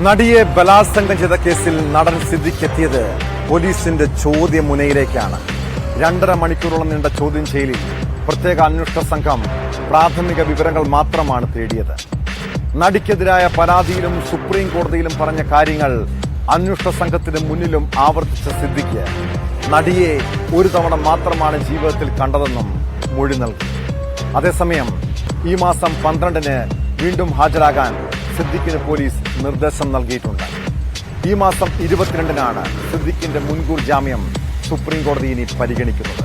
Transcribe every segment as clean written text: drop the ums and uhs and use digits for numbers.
നടിയെ ബലാത്സംഗം ചെയ്ത കേസിൽ നടൻ സിദ്ദിഖ് എത്തിയത് പോലീസിന്റെ ചോദ്യമുനയിലേക്കാണ്. 2.5 മണിക്കൂറോളം നീണ്ട ചോദ്യം ചെയ്യലിൽ പ്രത്യേക അന്വേഷണ സംഘം പ്രാഥമിക വിവരങ്ങൾ മാത്രമാണ് തേടിയത്. നടിക്കെതിരായ പരാതിയിലും സുപ്രീം കോടതിയിലും പറഞ്ഞ കാര്യങ്ങൾ അന്വേഷണ സംഘത്തിന് മുന്നിലും ആവർത്തിച്ച സിദ്ദിഖ് നടിയെ ഒരു തവണ മാത്രമാണ് ജീവിതത്തിൽ കണ്ടതെന്നും മൊഴി നൽകി. അതേസമയം ഈ മാസം 12-ന് വീണ്ടും ഹാജരാകാൻ സിദ്ദിഖിന് പോലീസ് നിർദ്ദേശം നൽകിയിട്ടുണ്ട്. ഈ മാസം 22-നാണ് സിദ്ദിഖിന്റെ മുൻകൂർ ജാമ്യം സുപ്രീം കോടതി ഇനി പരിഗണിക്കുന്നത്.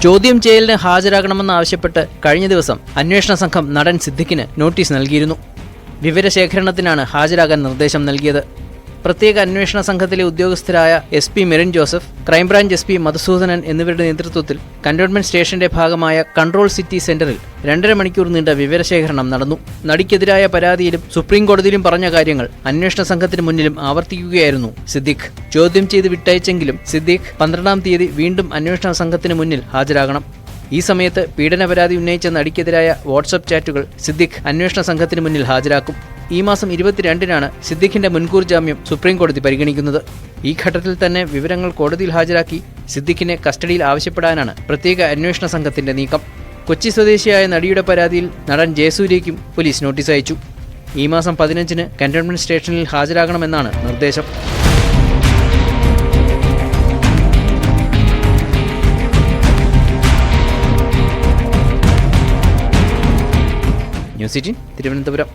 ചോദ്യം ചെയ്യലിന് ഹാജരാകണമെന്നാവശ്യപ്പെട്ട് കഴിഞ്ഞ ദിവസം അന്വേഷണ സംഘം നടൻ സിദ്ദിഖിന് നോട്ടീസ് നൽകിയിരുന്നു. വിവരശേഖരണത്തിനാണ് ഹാജരാകാൻ നിർദ്ദേശം നൽകിയത്. പ്രത്യേക അന്വേഷണ സംഘത്തിലെ ഉദ്യോഗസ്ഥരായ SP Merin Joseph, crime branch SP Madhusoodanan എന്നിവരുടെ നേതൃത്വത്തിൽ കന്റോൺമെന്റ് സ്റ്റേഷന്റെ ഭാഗമായ കൺട്രോൾ സിറ്റി സെന്ററിൽ 2.5 മണിക്കൂർ നീണ്ട വിവരശേഖരണം നടന്നു. നടിക്കെതിരായ പരാതിയിലും സുപ്രീം കോടതിയിലും പറഞ്ഞ കാര്യങ്ങൾ അന്വേഷണ സംഘത്തിന് മുന്നിലും ആവർത്തിക്കുകയായിരുന്നു സിദ്ദിഖ്. ചോദ്യം ചെയ്ത് വിട്ടയച്ചെങ്കിലും സിദ്ദിഖ് 12-ാം തീയതി വീണ്ടും അന്വേഷണ സംഘത്തിന് മുന്നിൽ ഹാജരാകണം. ഈ സമയത്ത് പീഡന പരാതി ഉന്നയിച്ച നടിക്കെതിരായ വാട്സ്ആപ്പ് ചാറ്റുകൾ സിദ്ദിഖ് അന്വേഷണ സംഘത്തിന് മുന്നിൽ ഹാജരാക്കും. ഈ മാസം 22-നാണ് സിദ്ദിഖിന്റെ മുൻകൂർ ജാമ്യം സുപ്രീം കോടതി പരിഗണിക്കുന്നത്. ഈ ഘട്ടത്തിൽ തന്നെ വിവരങ്ങൾ കോടതിയിൽ ഹാജരാക്കി സിദ്ദിഖിനെ കസ്റ്റഡിയിൽ ആവശ്യപ്പെടാനാണ് പ്രത്യേക അന്വേഷണ സംഘത്തിന്റെ നീക്കം. കൊച്ചി സ്വദേശിയായ നടിയുടെ പരാതിയിൽ നടൻ ജയസൂര്യയ്ക്കും പോലീസ് നോട്ടീസ് അയച്ചു. ഈ മാസം 15-ന് കന്റോൺമെന്റ് സ്റ്റേഷനിൽ ഹാജരാകണമെന്നാണ് നിർദ്ദേശം. ന്യൂസ് 18 തിരുവനന്തപുരം.